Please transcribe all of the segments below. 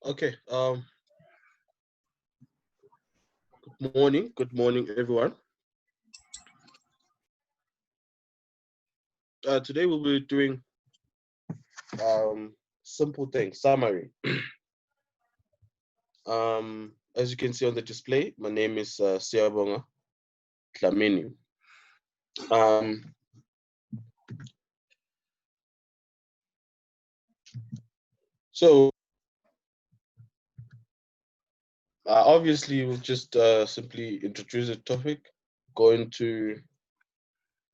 Okay. Good morning, everyone. Today we'll be doing simple things, summary. As you can see on the display, my name is Siabonga Tlamini. Um, so obviously we'll just simply introduce the topic, go into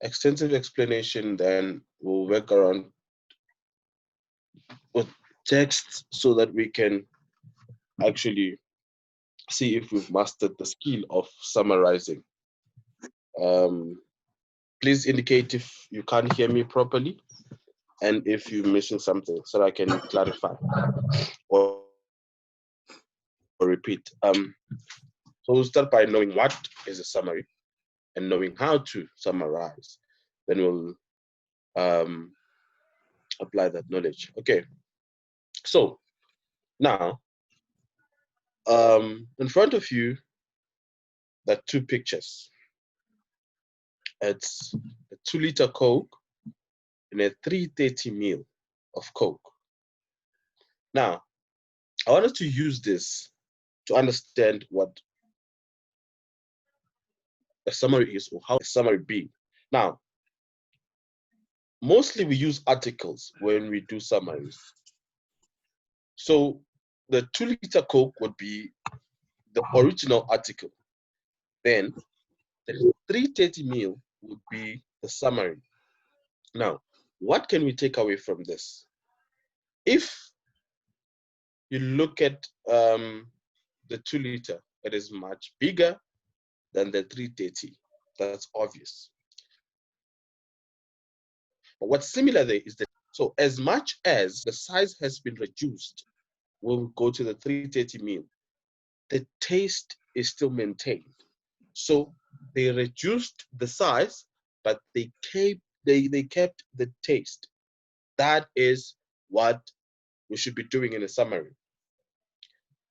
extensive explanation, then we'll work around with text so that we can actually see if we've mastered the skill of summarizing. Um, Please indicate if you can't hear me properly and if you're missing something so that I can clarify or repeat. So we'll start by knowing what is a summary and knowing how to summarize. Then we'll um, apply that knowledge. Okay, so now in front of you, there are two pictures. It's a 2-liter Coke and a 330 ml of Coke. Now, I wanted to use this to understand what a summary is or how a summary be. Now, mostly we use articles when we do summaries. So the 2-liter Coke would be the original article. Then the 330 ml would be the summary. Now, what can we take away from this? If you look at the 2-liter, it is much bigger than the 330. That's obvious. But what's similar there is that, so as much as the size has been reduced, when we go to the 330 ml, the taste is still maintained. So they reduced the size, but they kept the taste. That is what we should be doing in a summary.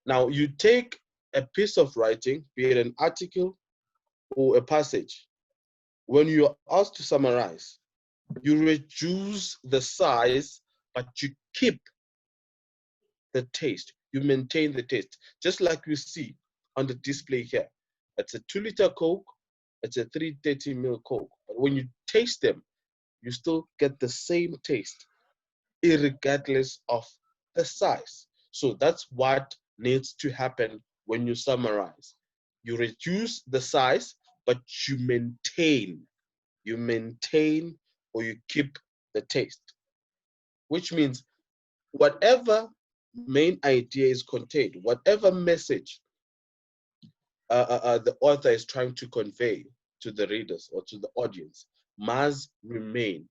Now you take a piece of writing, be it an article or a passage. When you are asked to summarize, you reduce the size, but you keep the taste. You maintain the taste, just like you see on the display here. It's a 2-liter Coke, it's a 330 ml Coke. But when you taste them, you still get the same taste, regardless of the size. So that's what needs to happen when you summarize. You reduce the size, but you maintain or you keep the taste, which means whatever main idea is contained, whatever message the author is trying to convey to the readers or to the audience must remain,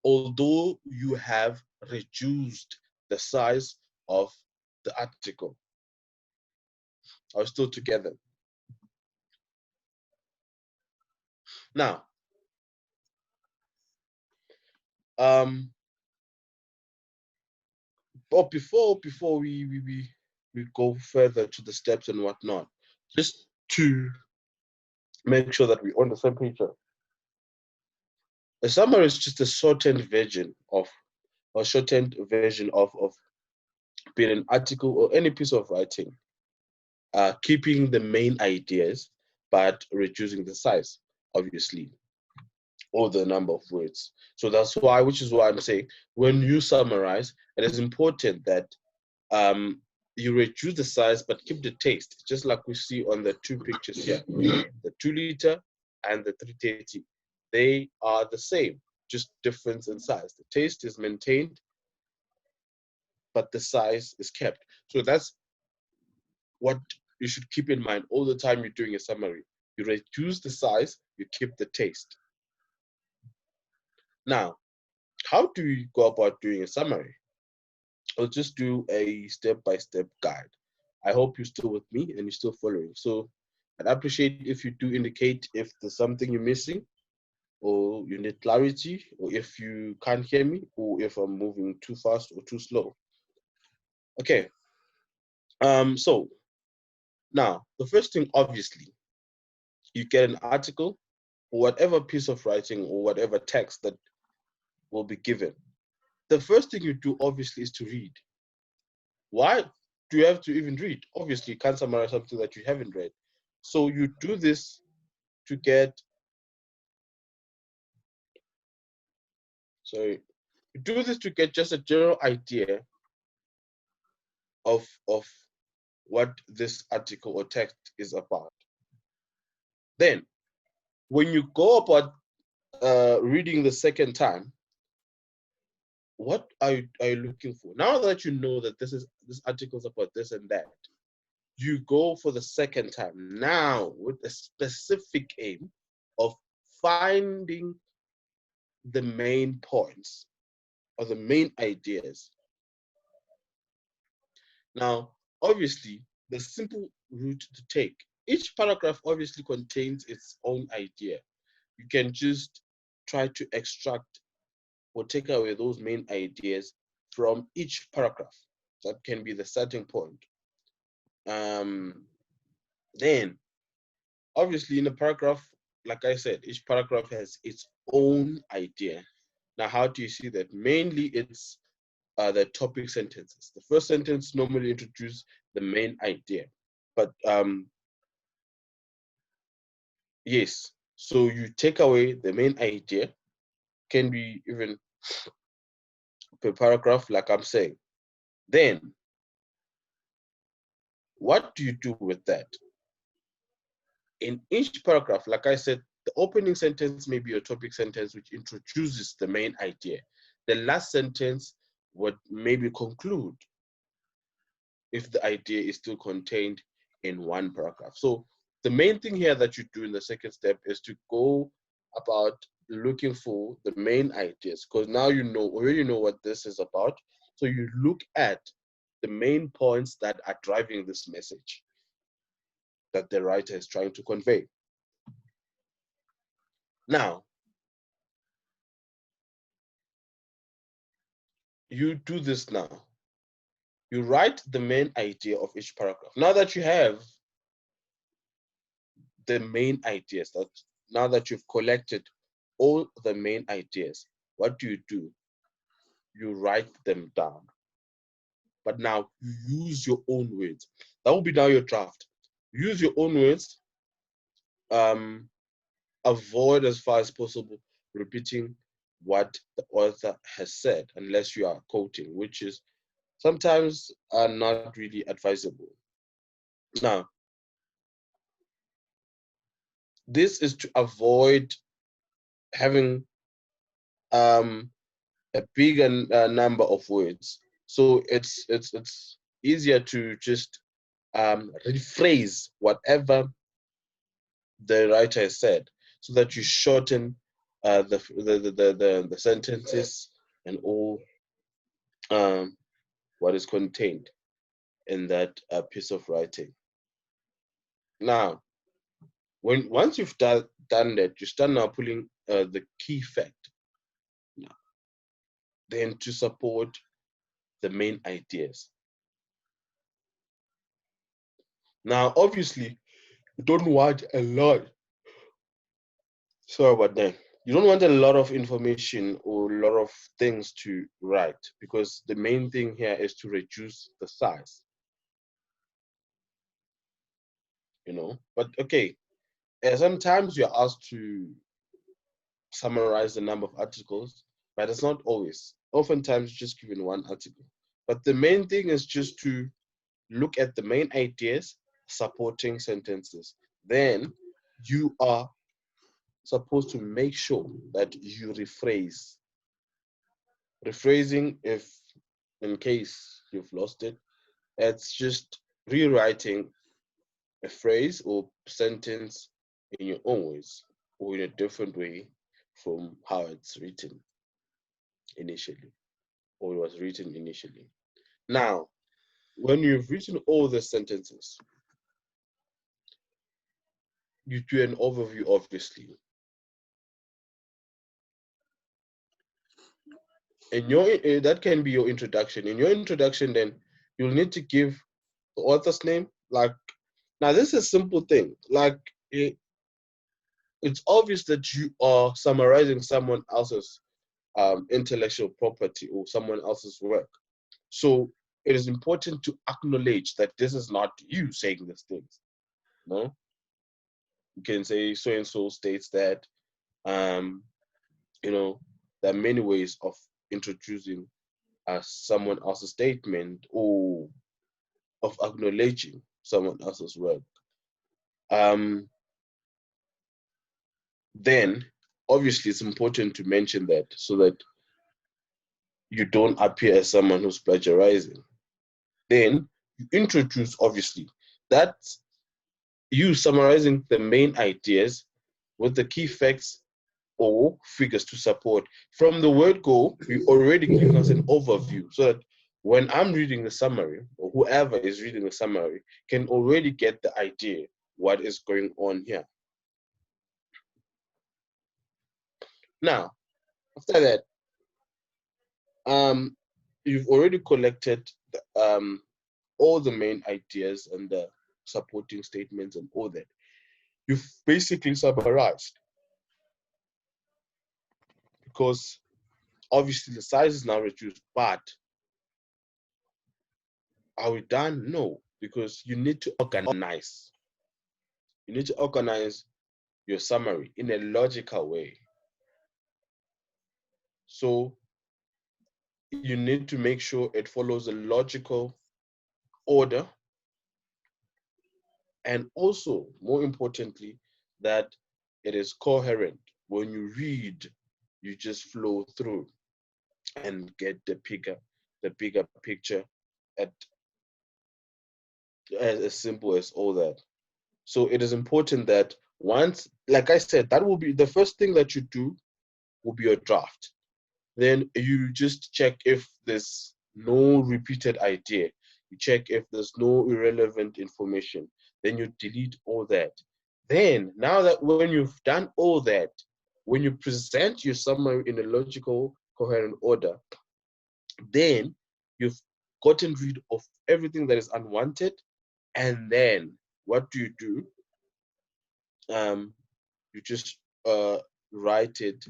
although you have reduced the size of the article. Are still together? Now, um, but before we go further to the steps and whatnot, just to make sure that we're on the same page. A summary is just a shortened version of being an article or any piece of writing, keeping the main ideas but reducing the size, obviously, or the number of words. So that's why, which is why I'm saying, when you summarize, it is important that you reduce the size but keep the taste, just like we see on the two pictures here, the 2-liter and the 330. They are the same, just difference in size. The taste is maintained, but the size is kept. So that's what you should keep in mind all the time you're doing a summary. You reduce the size, you keep the taste. Now, how do you go about doing a summary? I'll just do a step-by-step guide. I hope you're still with me and you're still following. So I'd appreciate if you do indicate if there's something you're missing or you need clarity, or if you can't hear me, or if I'm moving too fast or too slow. Okay, So now the first thing, obviously, you get an article or whatever piece of writing or whatever text that will be given. The first thing you do, obviously, is to read. Why do you have to even read? Obviously, you can't summarize something that you haven't read. So you do this to get, sorry, you do this to get just a general idea of what this article or text is about. Then, when you go about reading the second time, what are you looking for? Now that you know that this article is about this and that, you go for the second time now with a specific aim of finding the main points or the main ideas. Now, obviously, the simple route to take, each paragraph obviously contains its own idea. You can just try to extract or take away those main ideas from each paragraph. That can be the starting point. Then, obviously, in a paragraph, like I said, each paragraph has its own idea. Now, how do you see that? Mainly, it's the topic sentences. The first sentence normally introduces the main idea, but yes, so you take away the main idea, can be even per paragraph, like I'm saying. Then, what do you do with that? In each paragraph, like I said, the opening sentence may be a topic sentence which introduces the main idea. The last sentence would maybe conclude if the idea is still contained in one paragraph. So the main thing here that you do in the second step is to go about looking for the main ideas, because now you already know what this is about. So you look at the main points that are driving this message that the writer is trying to convey. Now, you do this now. You write the main idea of each paragraph. Now that you have the main ideas, now that you've collected all the main ideas, what do? You write them down. But now you use your own words. That will be now your draft. Use your own words. Avoid as far as possible repeating what the author has said, unless you are quoting, which is sometimes not really advisable. Now, this is to avoid having a bigger number of words. So it's easier to just rephrase whatever the writer has said, so that you shorten the sentences and all what is contained in that piece of writing. Now, once you've done that, you start now pulling the key fact. Now, then to support the main ideas. Now, obviously, you don't want a lot. Sorry about that. You don't want a lot of information or a lot of things to write, because the main thing here is to reduce the size. But okay, sometimes you're asked to summarize the number of articles, but it's not always. Oftentimes, you're just given one article. But the main thing is just to look at the main ideas, supporting sentences. Then you are supposed to make sure that you rephrase. Rephrasing, if in case you've lost it, it's just rewriting a phrase or sentence in your own words or in a different way from how it's written initially, or it was written initially. Now, when you've written all the sentences, you do an overview, obviously. And that can be your introduction. In your introduction, then you'll need to give the author's name. Like, now this is a simple thing. Like, it's obvious that you are summarizing someone else's intellectual property or someone else's work. So it is important to acknowledge that this is not you saying these things. No, you can say so and so states that. Um, you know, there are many ways of introducing someone else's statement or of acknowledging someone else's work. Um, then, obviously, it's important to mention that so that you don't appear as someone who's plagiarizing. Then you introduce, obviously, that's you summarizing the main ideas with the key facts or figures to support. From the word go, you already giving us an overview so that when I'm reading the summary, or whoever is reading the summary can already get the idea what is going on here. Now, after that, you've already collected all the main ideas and the supporting statements and all that. You've basically summarized because obviously the size is now reduced, but are we done? No, because you need to organize. You need to organize your summary in a logical way. So you need to make sure it follows a logical order, and also, more importantly, that it is coherent. When you read, you just flow through and get the bigger picture at as simple as all that. So it is important that once, like I said, that will be the first thing that you do will be your draft. Then you just check if there's no repeated idea. You check if there's no irrelevant information. Then you delete all that. Then, now that when you've done all that, when you present your summary in a logical, coherent order, then you've gotten rid of everything that is unwanted. And then what do? You just write it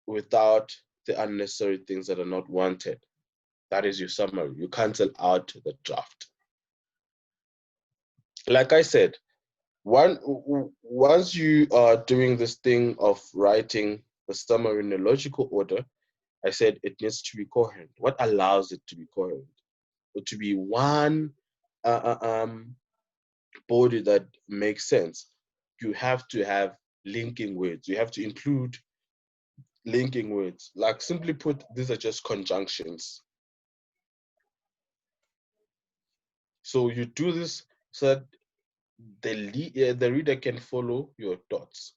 without the unnecessary things that are not wanted. That is your summary. You cancel out the draft. Like I said, once you are doing this thing of writing the summary in a logical order, I said it needs to be coherent. What allows it to be coherent? Or to be one body that makes sense. You have to have linking words. You have to include linking words. Like, simply put, these are just conjunctions. So you do this so that the reader can follow your thoughts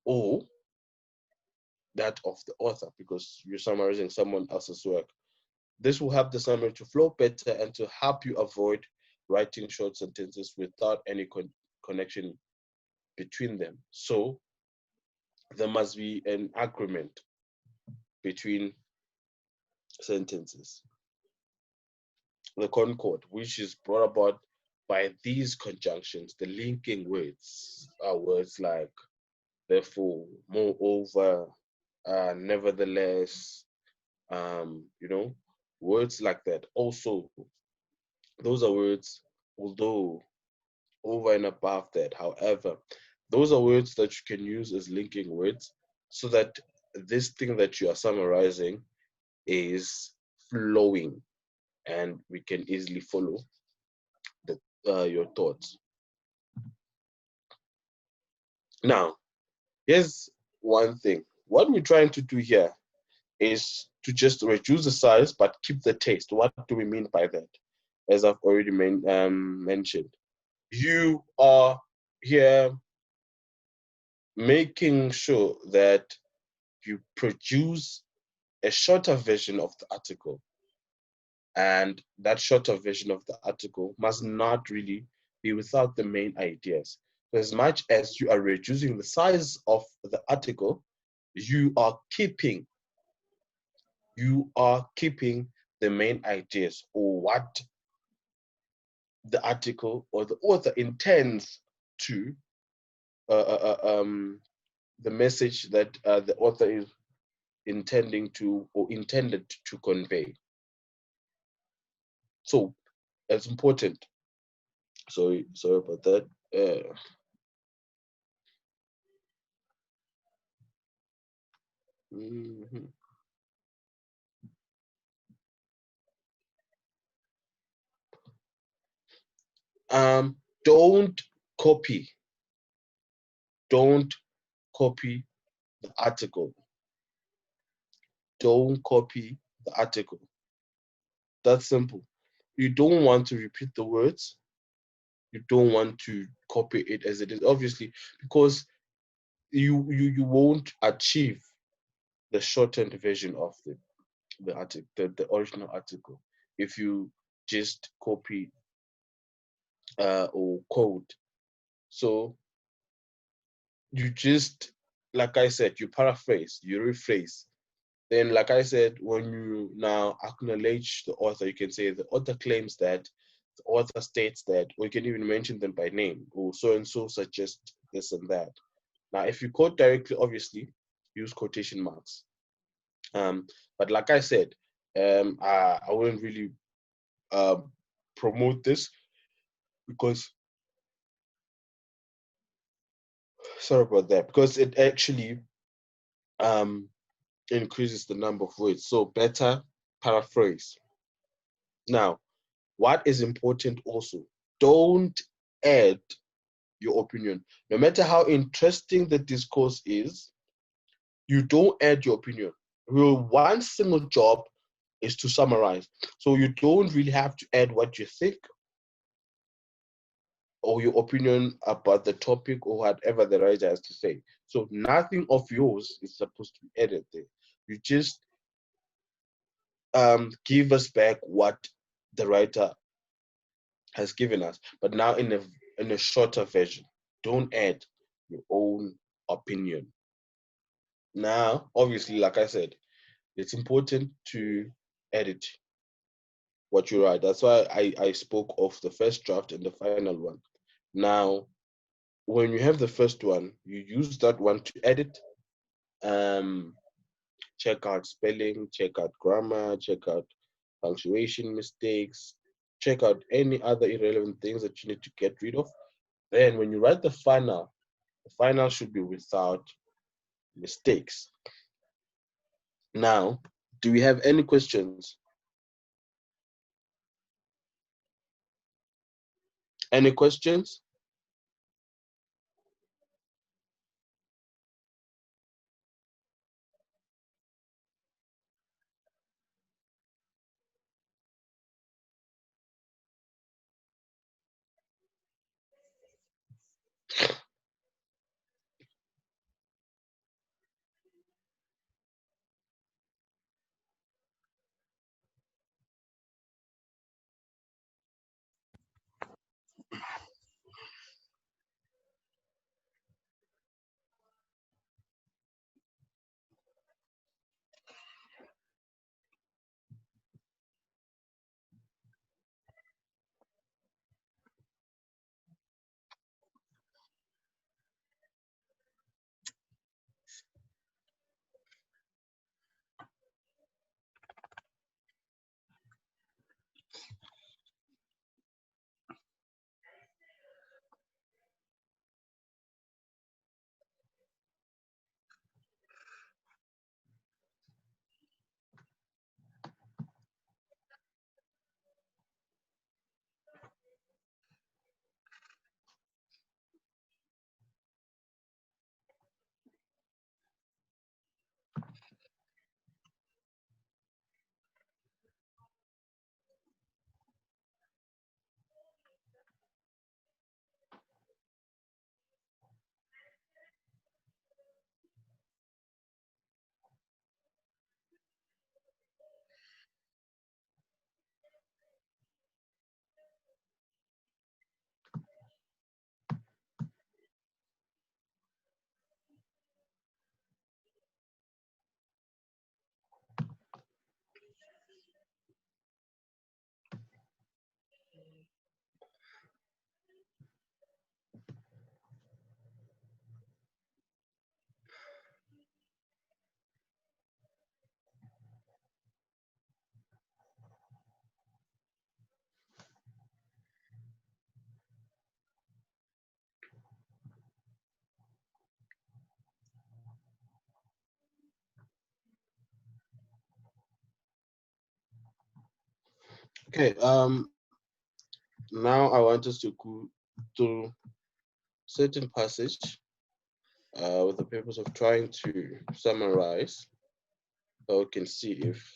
or that of the author, because you're summarizing someone else's work. This will help the summary to flow better and to help you avoid writing short sentences without any connection between them. So there must be an agreement between sentences. The concord, which is brought about by these conjunctions, the linking words, are words like therefore, moreover, nevertheless, words like that. Also, those are words, although, over and above that. However, those are words that you can use as linking words so that this thing that you are summarizing is flowing and we can easily follow your thoughts. Now, here's one thing. What we're trying to do here is to just reduce the size but keep the taste. What do we mean by that? As I've already mentioned, you are here making sure that you produce a shorter version of the article. And that shorter version of the article must not really be without the main ideas. So as much as you are reducing the size of the article, you are keeping the main ideas, or what the article or the author intends to the message that the author is intending to or intended to convey. So it's important. Sorry about that. Mhm. Um, don't copy. Don't copy the article. Don't copy the article. That's simple. You don't want to repeat the words. You don't want to copy it as it is, obviously, because you won't achieve the shortened version of the article, the original article, if you just copy or code. So you just, like I said, you paraphrase, you rephrase. Then, like I said, when you now acknowledge the author, you can say the author claims that, the author states that, or you can even mention them by name, or so and so suggest this and that. Now, if you quote directly, obviously, use quotation marks. But like I said, I wouldn't really um, promote this because, sorry about that, because it actually um, increases the number of words. So better paraphrase. Now, what is important also, don't add your opinion. No matter how interesting the discourse is, you don't add your opinion. Your one single job is to summarize. So you don't really have to add what you think or your opinion about the topic or whatever the writer has to say. So nothing of yours is supposed to be added there. You just give us back what the writer has given us, but now in a shorter version. Don't add your own opinion. Now, obviously, like I said, it's important to edit what you write. That's why I spoke of the first draft and the final one. Now, when you have the first one, you use that one to edit, um, check out spelling, check out grammar, check out punctuation mistakes, check out any other irrelevant things that you need to get rid of. Then when you write the final should be without mistakes. Now, do we have any questions? Any questions? Okay, now I want us to go to certain passage with the purpose of trying to summarize, so we can see if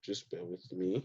just bear with me.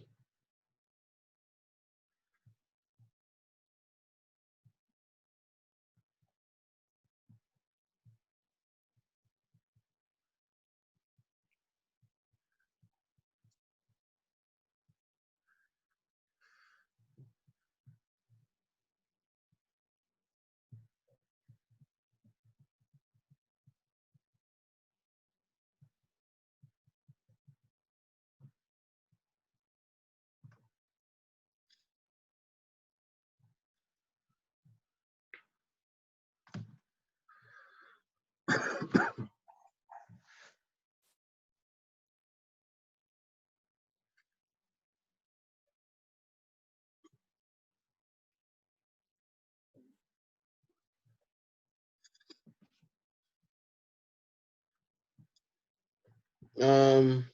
Um,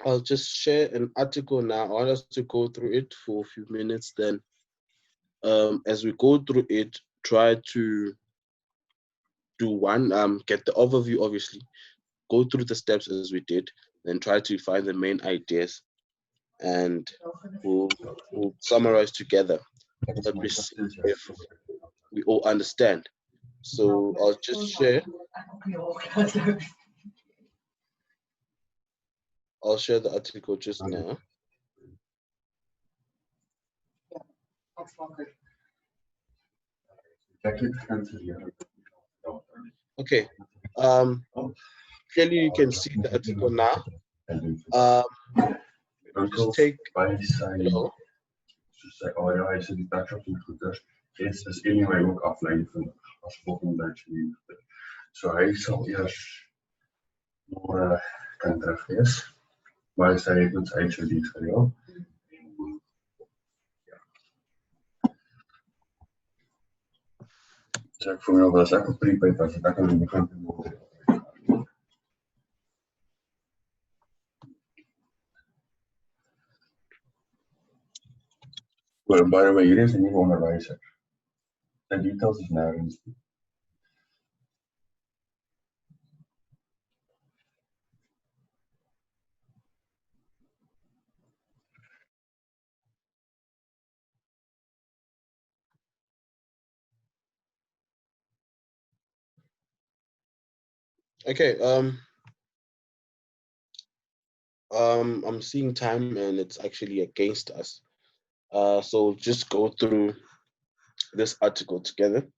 I'll just share an article now. I want us to go through it for a few minutes. Then, as we go through it, try to do one, get the overview, obviously, go through the steps as we did, then try to find the main ideas, and we'll summarize together. Let me see if we all understand. So I'll just share. I'll share the article just now. Okay. Clearly you can see the article now. Just take hello. Sy area is in die backdrop en goeders. Is anyway ook aflyn van as volgende tyd. So hy sal eers môre kan terug wees. Maar sy het ons uitgediens gereël. So ek voel nou wel as ek op prepaid was, ek kan begin môre. Well, by the way, hier is 'n nuwe onderwyser. The details is nêrens. Okay, I'm seeing time and it's actually against us. So just go through this article together.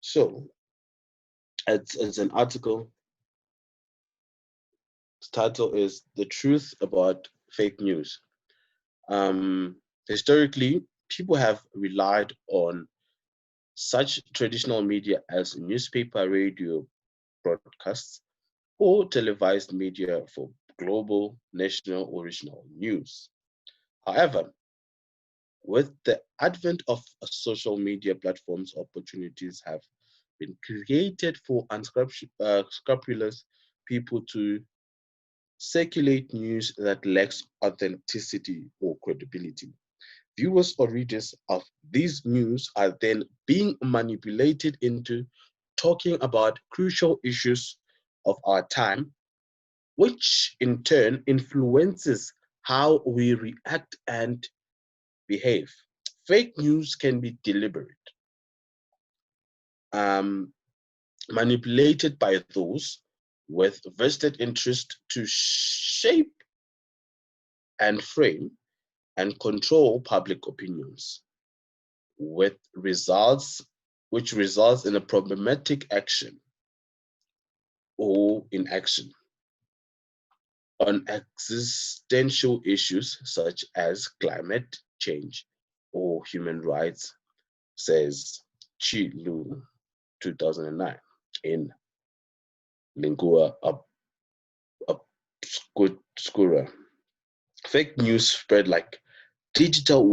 So it's an article. The title is "The Truth About Fake News." Historically, people have relied on such traditional media as newspaper, radio, broadcasts, or televised media for global, national, or regional news. However, with the advent of social media platforms, opportunities have been created for unscrupulous people to circulate news that lacks authenticity or credibility. Viewers or readers of these news are then being manipulated into talking about crucial issues of our time, which in turn influences how we react and behave. Fake news can be deliberate, um, manipulated by those with vested interest to shape and frame and control public opinions, with results which results in a problematic action or inaction on existential issues such as climate change or human rights, says Chi Lu, 2009, in Lingua Obscura. Fake news spread like digital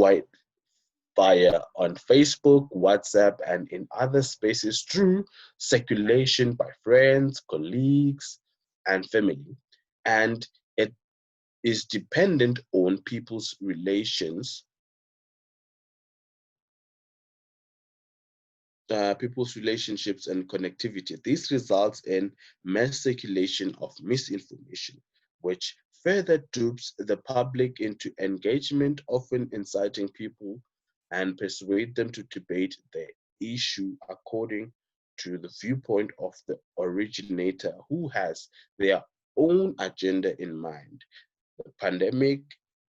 via on Facebook, WhatsApp, and in other spaces through circulation by friends, colleagues, and family. And it is dependent on people's relationships and connectivity. This results in mass circulation of misinformation, which further dupes the public into engagement, often inciting people and persuade them to debate the issue according to the viewpoint of the originator who has their own agenda in mind. The pandemic,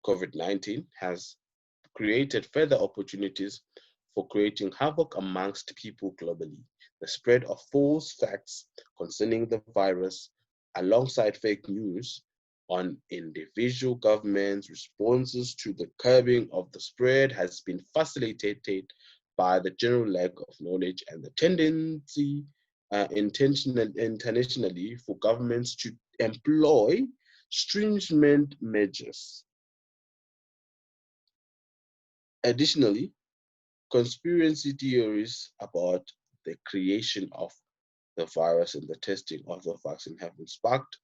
COVID-19, has created further opportunities for creating havoc amongst people globally. The spread of false facts concerning the virus, alongside fake news on individual governments' responses to the curbing of the spread, has been facilitated by the general lack of knowledge and the tendency internationally for governments to employ stringent measures. Additionally, conspiracy theories about the creation of the virus and the testing of the vaccine have been sparked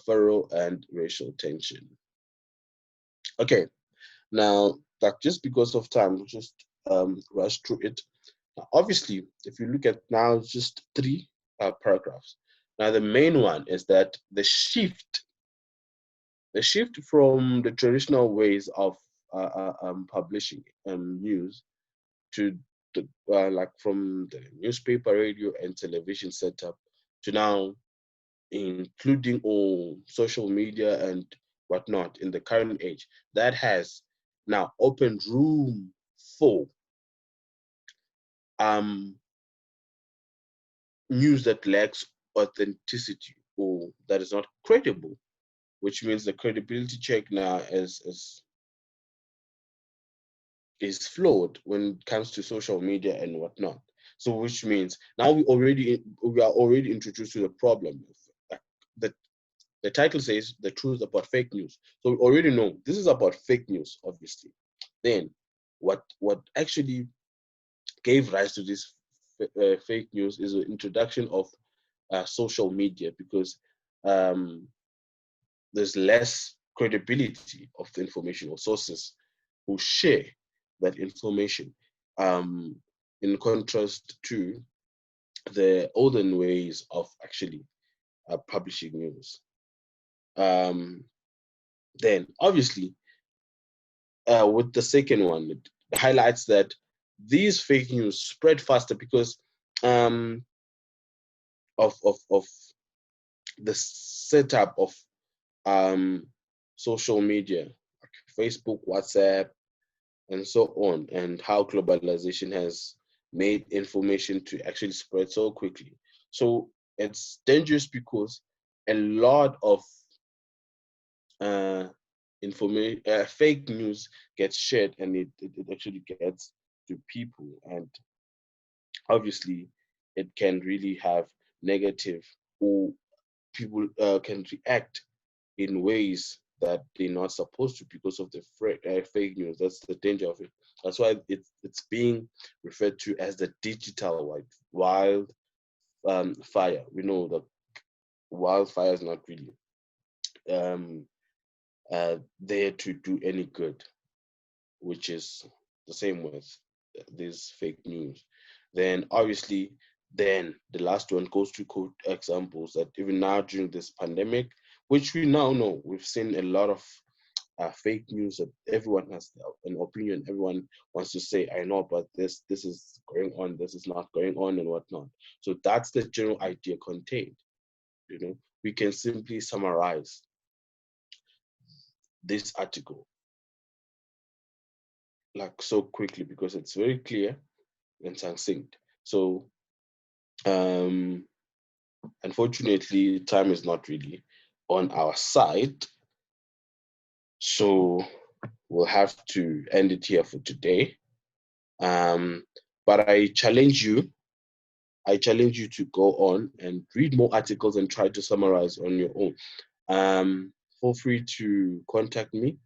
furrow and racial tension. Okay, now, like just because of time, we'll just rush through it. Now, obviously, if you look at now, just three paragraphs. Now, the main one is that the shift from the traditional ways of publishing news to the like from the newspaper, radio, and television setup to now including all social media and whatnot in the current age, that has now opened room for um, news that lacks authenticity or that is not credible, which means the credibility check now is flawed when it comes to social media and whatnot. So, which means now we are already introduced to the problem. The the title says the truth about fake news. So we already know this is about fake news, obviously. Then, what actually gave rise to this fake news is the introduction of social media, because um, there's less credibility of the information or sources who share that information, um, in contrast to the olden ways of actually publishing news. Um, then, obviously, with the second one, it highlights that these fake news spread faster because um, of the setup of um, social media, like Facebook, WhatsApp, and so on, and how globalization has made information to actually spread so quickly. So it's dangerous because a lot of uh, information, fake news gets shared, and it actually gets to people, and obviously, it can really have negative, or people can react in ways that they're not supposed to because of the fake news. That's the danger of it. That's why it's being referred to as the digital wild fire. We know that wildfire is not really um, there to do any good, which is the same with this fake news. Then obviously, then the last one goes to quote examples that even now during this pandemic, which we now know, we've seen a lot of fake news that everyone has an opinion. Everyone wants to say, I know about this, this is going on, this is not going on, and whatnot. So that's the general idea contained. You know, we can simply summarize this article like so quickly because it's very clear and succinct. So um unfortunately, time is not really on our side. So we'll have to end it here for today. But I challenge you to go on and read more articles and try to summarize on your own. Feel free to contact me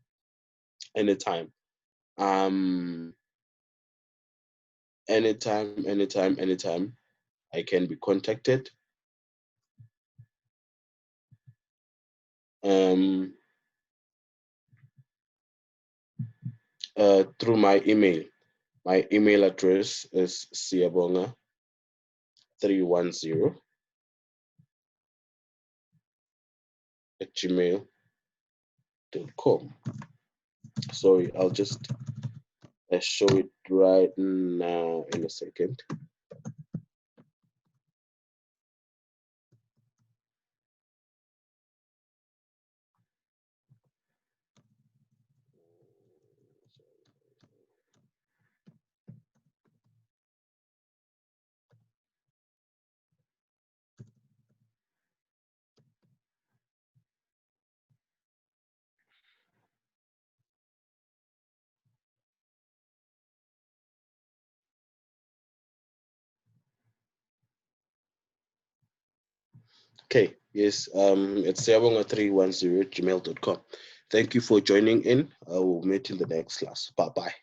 anytime. Um, anytime I can be contacted. Through my email. My email address is siabonga310@gmail.com. Sorry, I'll just show it right now in a second. Okay, yes, it's siabonga310@gmail.com. Thank you for joining in. I will meet in the next class. Bye-bye.